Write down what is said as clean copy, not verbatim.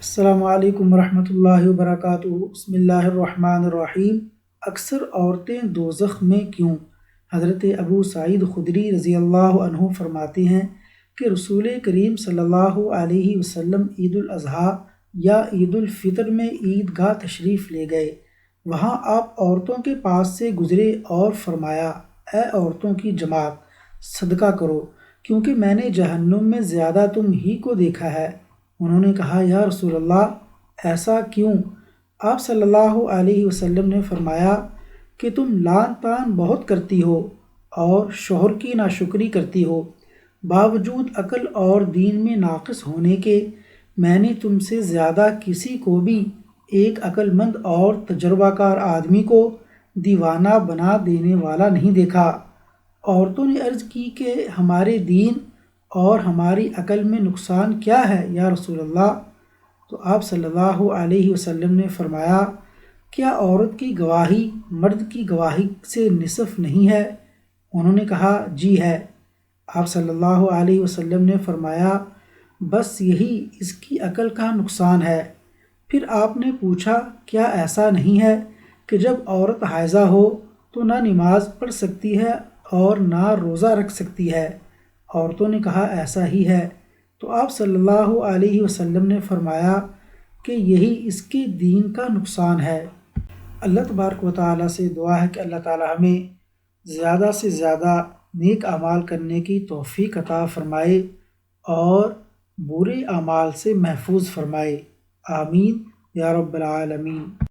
السلام علیکم ورحمۃ اللہ وبرکاتہ۔ بسم اللہ الرحمن الرحیم۔ اکثر عورتیں دوزخ میں کیوں؟ حضرت ابو سعید خدری رضی اللہ عنہ فرماتے ہیں کہ رسول کریم صلی اللہ علیہ وسلم عید الاضحیٰ یا عید الفطر میں عید گاہ تشریف لے گئے۔ وہاں آپ عورتوں کے پاس سے گزرے اور فرمایا، اے عورتوں کی جماعت، صدقہ کرو، کیونکہ میں نے جہنم میں زیادہ تم ہی کو دیکھا ہے۔ انہوں نے کہا، یا رسول اللہ، ایسا کیوں؟ آپ صلی اللہ علیہ وسلم نے فرمایا کہ تم لعن طعن بہت کرتی ہو اور شوہر کی ناشکری کرتی ہو۔ باوجود عقل اور دین میں ناقص ہونے کے میں نے تم سے زیادہ کسی کو بھی ایک عقل مند اور تجربہ کار آدمی کو دیوانہ بنا دینے والا نہیں دیکھا۔ عورتوں نے عرض کی کہ ہمارے دین اور ہماری عقل میں نقصان کیا ہے یا رسول اللہ؟ تو آپ صلی اللہ علیہ وسلم نے فرمایا، کیا عورت کی گواہی مرد کی گواہی سے نصف نہیں ہے؟ انہوں نے کہا، جی ہے۔ آپ صلی اللہ علیہ وسلم نے فرمایا، بس یہی اس کی عقل کا نقصان ہے۔ پھر آپ نے پوچھا، کیا ایسا نہیں ہے کہ جب عورت حائضہ ہو تو نہ نماز پڑھ سکتی ہے اور نہ روزہ رکھ سکتی ہے؟ عورتوں نے کہا، ایسا ہی ہے۔ تو آپ صلی اللہ علیہ وسلم نے فرمایا کہ یہی اس کے دین کا نقصان ہے۔ اللہ تبارک و تعالیٰ سے دعا ہے کہ اللہ تعالیٰ ہمیں زیادہ سے زیادہ نیک اعمال کرنے کی توفیق عطا فرمائے اور برے اعمال سے محفوظ فرمائے۔ آمین یا رب العالمین۔